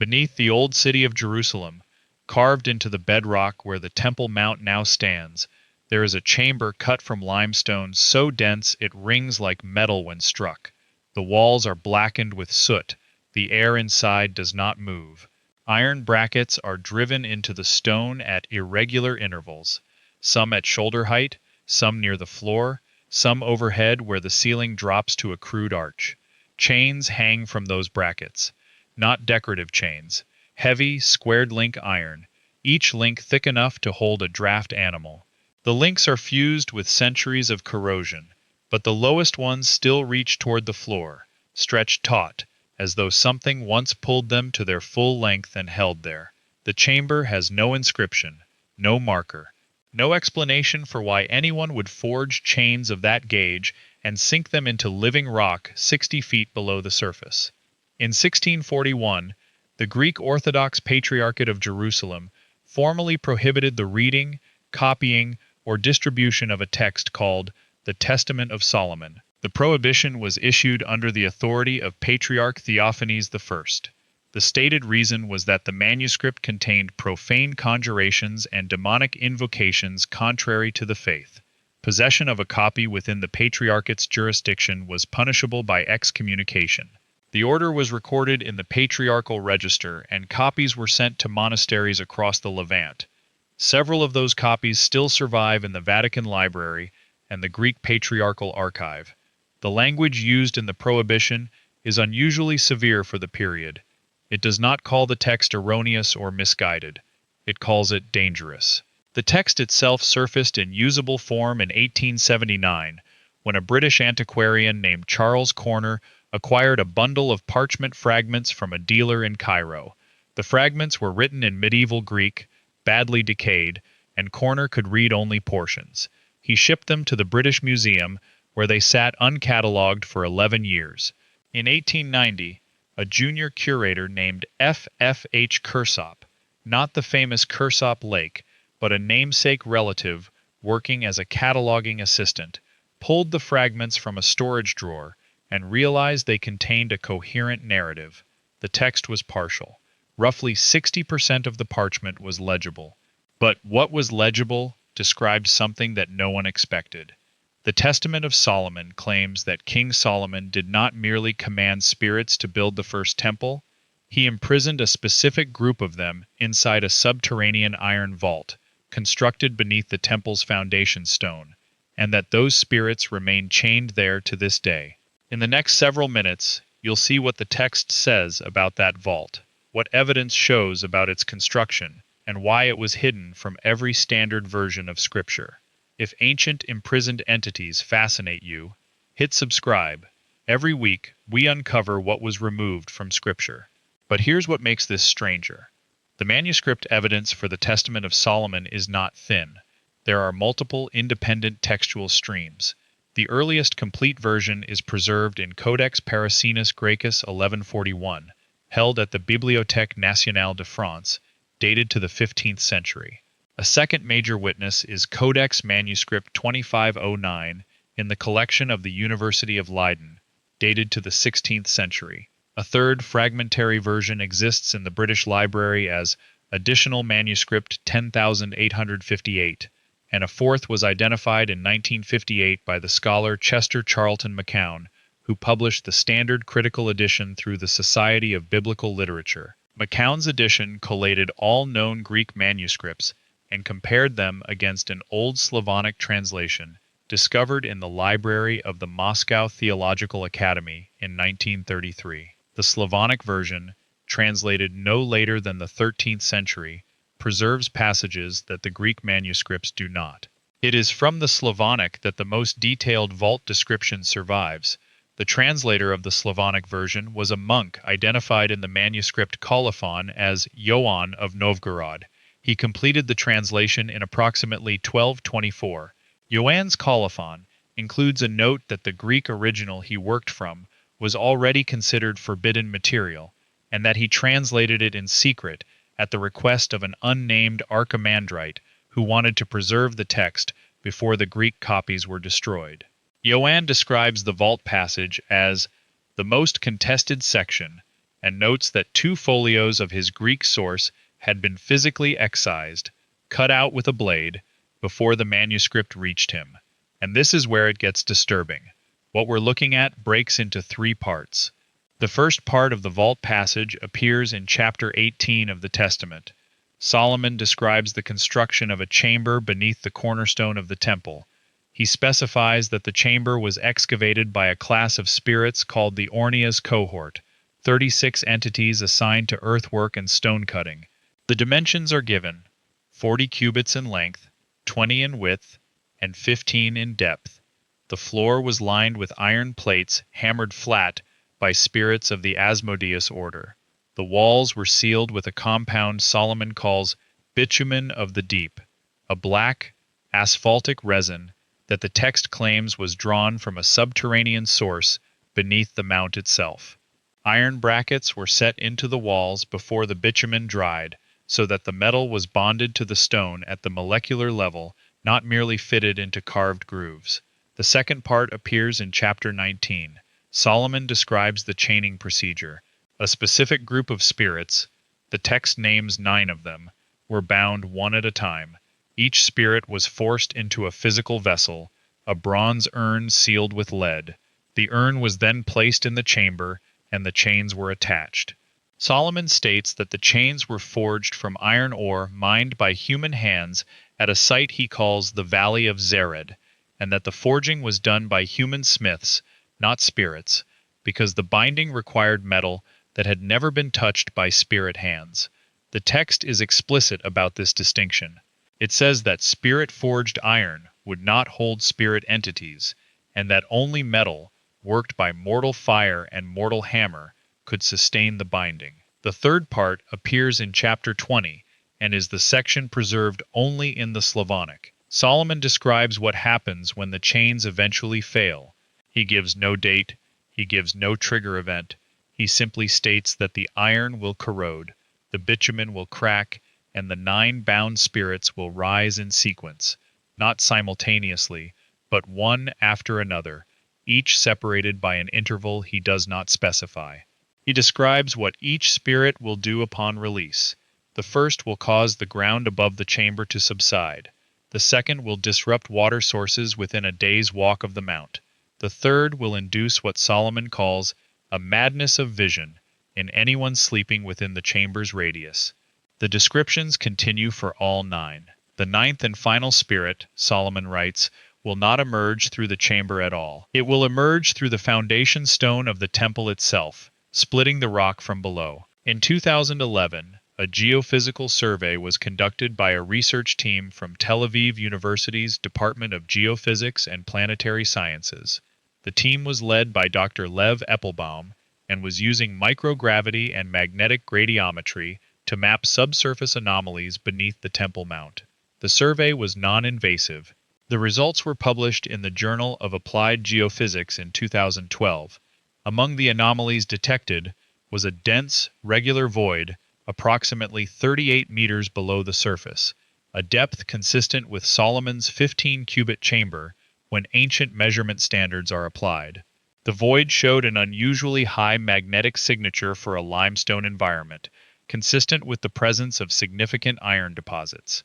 Beneath the old city of Jerusalem, carved into the bedrock where the Temple Mount now stands, there is a chamber cut from limestone so dense it rings like metal when struck. The walls are blackened with soot. The air inside does not move. Iron brackets are driven into the stone at irregular intervals, some at shoulder height, some near the floor, some overhead where the ceiling drops to a crude arch. Chains hang from those brackets. Not decorative chains. Heavy, squared-link iron, each link thick enough to hold a draft animal. The links are fused with centuries of corrosion, but the lowest ones still reach toward the floor, stretched taut, as though something once pulled them to their full length and held there. The chamber has no inscription, no marker, no explanation for why anyone would forge chains of that gauge and sink them into living rock 60 feet below the surface. In 1641, the Greek Orthodox Patriarchate of Jerusalem formally prohibited the reading, copying, or distribution of a text called the Testament of Solomon. The prohibition was issued under the authority of Patriarch Theophanes I. The stated reason was that the manuscript contained profane conjurations and demonic invocations contrary to the faith. Possession of a copy within the Patriarchate's jurisdiction was punishable by excommunication. The order was recorded in the Patriarchal Register, and copies were sent to monasteries across the Levant. Several of those copies still survive in the Vatican Library and the Greek Patriarchal Archive. The language used in the prohibition is unusually severe for the period. It does not call the text erroneous or misguided. It calls it dangerous. The text itself surfaced in usable form in 1879, when a British antiquarian named Charles Corner acquired a bundle of parchment fragments from a dealer in Cairo. The fragments were written in medieval Greek, badly decayed, and Corner could read only portions. He shipped them to the British Museum, where they sat uncatalogued for 11 years. In 1890, a junior curator named F. H. Kersop, not the famous Kersop Lake, but a namesake relative working as a cataloging assistant, pulled the fragments from a storage drawer and realized they contained a coherent narrative. The text was partial. Roughly 60% of the parchment was legible. But what was legible described something that no one expected. The Testament of Solomon claims that King Solomon did not merely command spirits to build the first temple, he imprisoned a specific group of them inside a subterranean iron vault, constructed beneath the temple's foundation stone, and that those spirits remain chained there to this day. In the next several minutes, you'll see what the text says about that vault, what evidence shows about its construction, and why it was hidden from every standard version of Scripture. If ancient imprisoned entities fascinate you, hit subscribe. Every week, we uncover what was removed from Scripture. But here's what makes this stranger. The manuscript evidence for the Testament of Solomon is not thin. There are multiple independent textual streams. The earliest complete version is preserved in Codex Paracenus Graecus 1141, held at the Bibliothèque Nationale de France, dated to the 15th century. A second major witness is Codex Manuscript 2509 in the collection of the University of Leiden, dated to the 16th century. A third fragmentary version exists in the British Library as Additional Manuscript 10858, and a fourth was identified in 1958 by the scholar Chester Charlton McCown, who published the standard critical edition through the Society of Biblical Literature. McCown's edition collated all known Greek manuscripts and compared them against an Old Slavonic translation discovered in the library of the Moscow Theological Academy in 1933. The Slavonic version, translated no later than the 13th century, preserves passages that the Greek manuscripts do not. It is from the Slavonic that the most detailed vault description survives. The translator of the Slavonic version was a monk identified in the manuscript colophon as Ioan of Novgorod. He completed the translation in approximately 1224. Ioan's colophon includes a note that the Greek original he worked from was already considered forbidden material, and that he translated it in secret at the request of an unnamed archimandrite who wanted to preserve the text before the Greek copies were destroyed. Ioan describes the vault passage as the most contested section, and notes that 2 folios of his Greek source had been physically excised, cut out with a blade, before the manuscript reached him. And this is where it gets disturbing. What we're looking at breaks into 3 parts. The first part of the vault passage appears in chapter 18 of the Testament. Solomon describes the construction of a chamber beneath the cornerstone of the temple. He specifies that the chamber was excavated by a class of spirits called the Ornias cohort, 36 entities assigned to earthwork and stone cutting. The dimensions are given: 40 cubits in length, 20 in width, and 15 in depth. The floor was lined with iron plates hammered flat by spirits of the Asmodeus order. The walls were sealed with a compound Solomon calls bitumen of the deep, a black, asphaltic resin that the text claims was drawn from a subterranean source beneath the mount itself. Iron brackets were set into the walls before the bitumen dried, so that the metal was bonded to the stone at the molecular level, not merely fitted into carved grooves. The second part appears in chapter 19. Solomon describes the chaining procedure. A specific group of spirits, the text names 9 of them, were bound one at a time. Each spirit was forced into a physical vessel, a bronze urn sealed with lead. The urn was then placed in the chamber, and the chains were attached. Solomon states that the chains were forged from iron ore mined by human hands at a site he calls the Valley of Zered, and that the forging was done by human smiths, not spirits, because the binding required metal that had never been touched by spirit hands. The text is explicit about this distinction. It says that spirit-forged iron would not hold spirit entities, and that only metal, worked by mortal fire and mortal hammer, could sustain the binding. The third part appears in chapter 20, and is the section preserved only in the Slavonic. Solomon describes what happens when the chains eventually fail. He gives no date, he gives no trigger event. He simply states that the iron will corrode, the bitumen will crack, and the 9 bound spirits will rise in sequence, not simultaneously, but one after another, each separated by an interval he does not specify. He describes what each spirit will do upon release. The first will cause the ground above the chamber to subside. The second will disrupt water sources within a day's walk of the mount. The third will induce what Solomon calls a madness of vision in anyone sleeping within the chamber's radius. The descriptions continue for all 9. The 9th and final spirit, Solomon writes, will not emerge through the chamber at all. It will emerge through the foundation stone of the temple itself, splitting the rock from below. In 2011, a geophysical survey was conducted by a research team from Tel Aviv University's Department of Geophysics and Planetary Sciences. The team was led by Dr. Lev Eppelbaum and was using microgravity and magnetic gradiometry to map subsurface anomalies beneath the Temple Mount. The survey was non-invasive. The results were published in the Journal of Applied Geophysics in 2012. Among the anomalies detected was a dense, regular void approximately 38 meters below the surface, a depth consistent with Solomon's 15-cubit chamber when ancient measurement standards are applied. The void showed an unusually high magnetic signature for a limestone environment, consistent with the presence of significant iron deposits.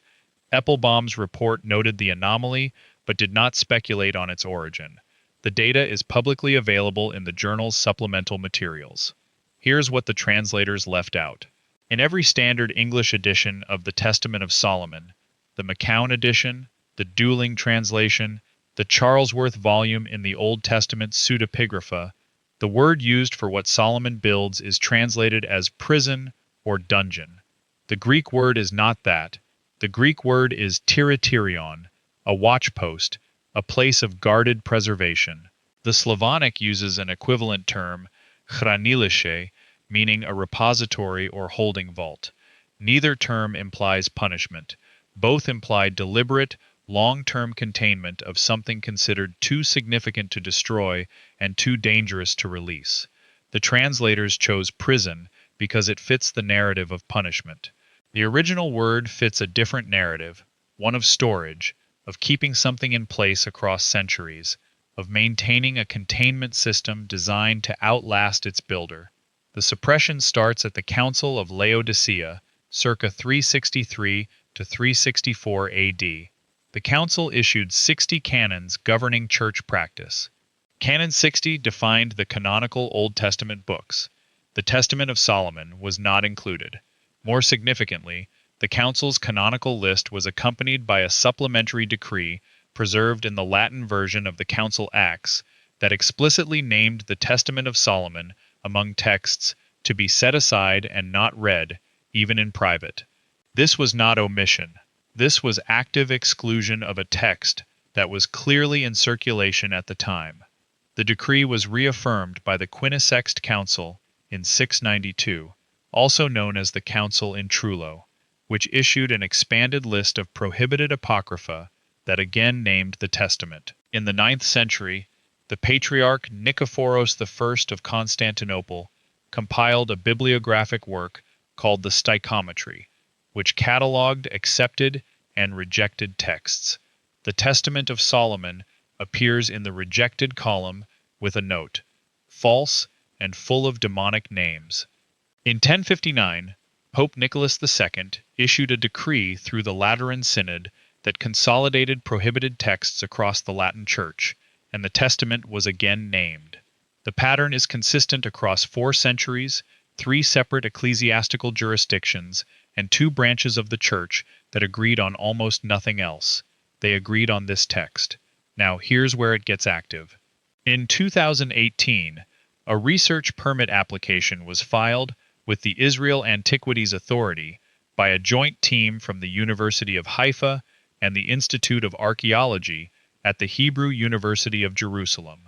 Eppelbaum's report noted the anomaly, but did not speculate on its origin. The data is publicly available in the journal's supplemental materials. Here's what the translators left out. In every standard English edition of the Testament of Solomon, the McCown edition, the Dueling translation, the Charlesworth volume in the Old Testament pseudepigrapha, the word used for what Solomon builds is translated as prison or dungeon. The Greek word is not that. The Greek word is tiraterion, a watchpost, a place of guarded preservation. The Slavonic uses an equivalent term, hraniliще, meaning a repository or holding vault. Neither term implies punishment. Both imply deliberate, long-term containment of something considered too significant to destroy and too dangerous to release. The translators chose prison because it fits the narrative of punishment. The original word fits a different narrative, one of storage, of keeping something in place across centuries, of maintaining a containment system designed to outlast its builder. The suppression starts at the Council of Laodicea, circa 363 to 364 AD. The council issued 60 canons governing church practice. Canon 60 defined the canonical Old Testament books. The Testament of Solomon was not included. More significantly, the council's canonical list was accompanied by a supplementary decree preserved in the Latin version of the Council Acts that explicitly named the Testament of Solomon among texts to be set aside and not read, even in private. This was not omission. This was active exclusion of a text that was clearly in circulation at the time. The decree was reaffirmed by the Quinisext Council in 692, also known as the Council in Trullo, which issued an expanded list of prohibited apocrypha that again named the Testament. In the 9th century, the Patriarch Nikephoros I of Constantinople compiled a bibliographic work called the Stichometry, which catalogued accepted and rejected texts. The Testament of Solomon appears in the rejected column with a note, false and full of demonic names. In 1059, Pope Nicholas II issued a decree through the Lateran Synod that consolidated prohibited texts across the Latin Church, and the Testament was again named. The pattern is consistent across 4 centuries, 3 separate ecclesiastical jurisdictions, and 2 branches of the Church that agreed on almost nothing else. They agreed on this text. Now here's where it gets active. In 2018, a research permit application was filed with the Israel Antiquities Authority by a joint team from the University of Haifa and the Institute of Archaeology at the Hebrew University of Jerusalem.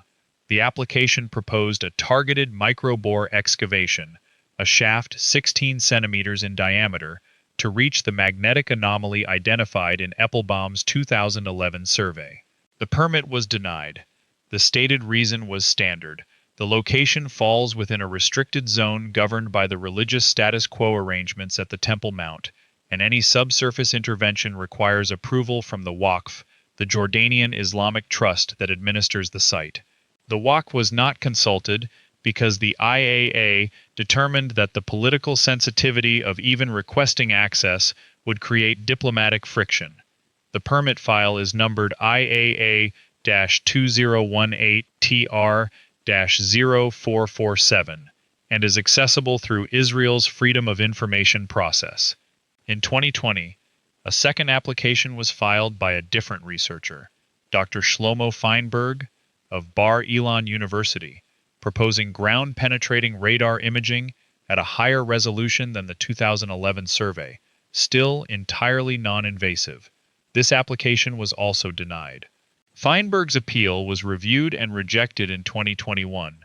The application proposed a targeted microbore excavation, a shaft 16 centimeters in diameter, to reach the magnetic anomaly identified in Eppelbaum's 2011 survey. The permit was denied. The stated reason was standard. The location falls within a restricted zone governed by the religious status quo arrangements at the Temple Mount, and any subsurface intervention requires approval from the Waqf, the Jordanian Islamic trust that administers the site. The Waqf was not consulted because the IAA determined that the political sensitivity of even requesting access would create diplomatic friction. The permit file is numbered IAA-2018-TR-0447 and is accessible through Israel's Freedom of Information process. In 2020, a second application was filed by a different researcher, Dr. Shlomo Feinberg of Bar Ilan University, proposing ground-penetrating radar imaging at a higher resolution than the 2011 survey, still entirely non-invasive. This application was also denied. Feinberg's appeal was reviewed and rejected in 2021.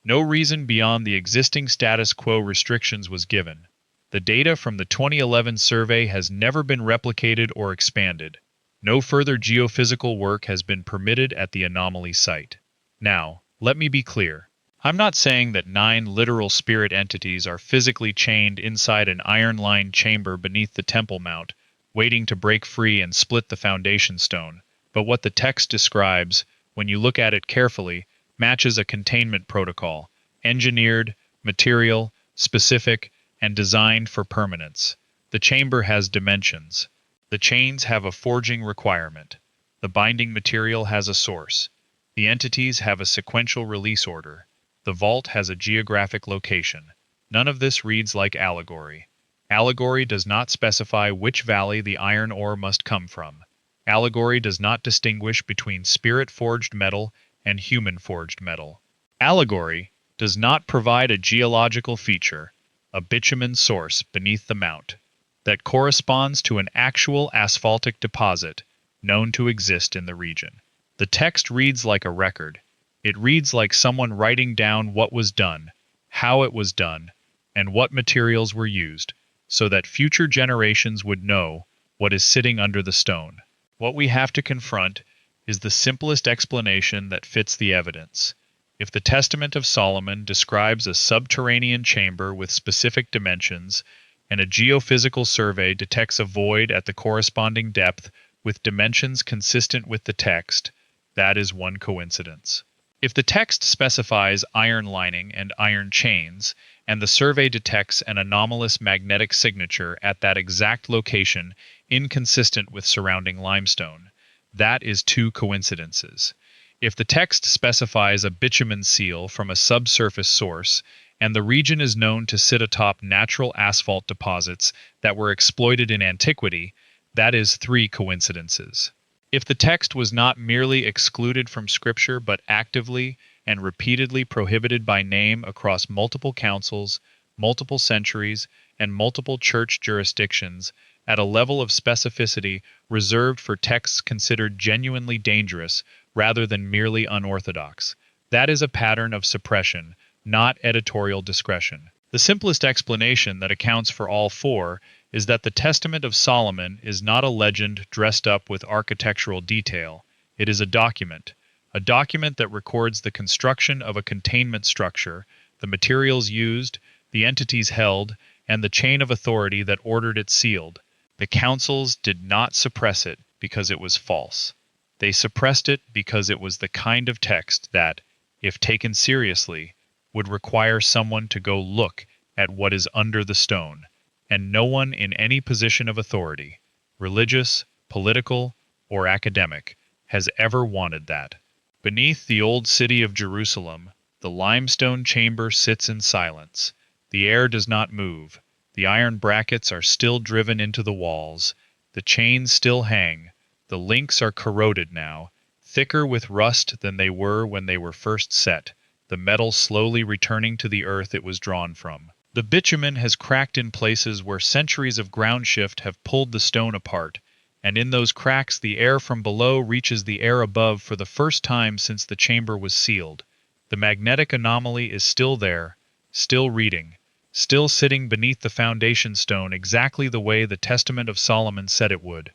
No reason beyond the existing status quo restrictions was given. The data from the 2011 survey has never been replicated or expanded. No further geophysical work has been permitted at the anomaly site. Now, let me be clear. I'm not saying that 9 literal spirit entities are physically chained inside an iron-lined chamber beneath the Temple Mount, waiting to break free and split the foundation stone, but what the text describes, when you look at it carefully, matches a containment protocol, engineered, material, specific, and designed for permanence. The chamber has dimensions. The chains have a forging requirement. The binding material has a source. The entities have a sequential release order. The vault has a geographic location. None of this reads like allegory. Allegory does not specify which valley the iron ore must come from. Allegory does not distinguish between spirit-forged metal and human-forged metal. Allegory does not provide a geological feature, a bitumen source beneath the mount, that corresponds to an actual asphaltic deposit known to exist in the region. The text reads like a record. It reads like someone writing down what was done, how it was done, and what materials were used, so that future generations would know what is sitting under the stone. What we have to confront is the simplest explanation that fits the evidence. If the Testament of Solomon describes a subterranean chamber with specific dimensions, and a geophysical survey detects a void at the corresponding depth with dimensions consistent with the text, that is one coincidence. If the text specifies iron lining and iron chains, and the survey detects an anomalous magnetic signature at that exact location inconsistent with surrounding limestone. That is two coincidences. If the text specifies a bitumen seal from a subsurface source, and the region is known to sit atop natural asphalt deposits that were exploited in antiquity, that is three coincidences. If the text was not merely excluded from Scripture but actively and repeatedly prohibited by name across multiple councils, multiple centuries, and multiple church jurisdictions, at a level of specificity reserved for texts considered genuinely dangerous rather than merely unorthodox, that is a pattern of suppression, not editorial discretion. The simplest explanation that accounts for all four is that the Testament of Solomon is not a legend dressed up with architectural detail. It is a document that records the construction of a containment structure, the materials used, the entities held, and the chain of authority that ordered it sealed. The councils did not suppress it because it was false. They suppressed it because it was the kind of text that, if taken seriously, would require someone to go look at what is under the stone, and no one in any position of authority, religious, political, or academic, has ever wanted that. Beneath the old city of Jerusalem, the limestone chamber sits in silence. The air does not move. The iron brackets are still driven into the walls. The chains still hang. The links are corroded now, thicker with rust than they were when they were first set, the metal slowly returning to the earth it was drawn from. The bitumen has cracked in places where centuries of ground shift have pulled the stone apart, and in those cracks the air from below reaches the air above for the first time since the chamber was sealed. The magnetic anomaly is still there, still reading, still sitting beneath the foundation stone exactly the way the Testament of Solomon said it would.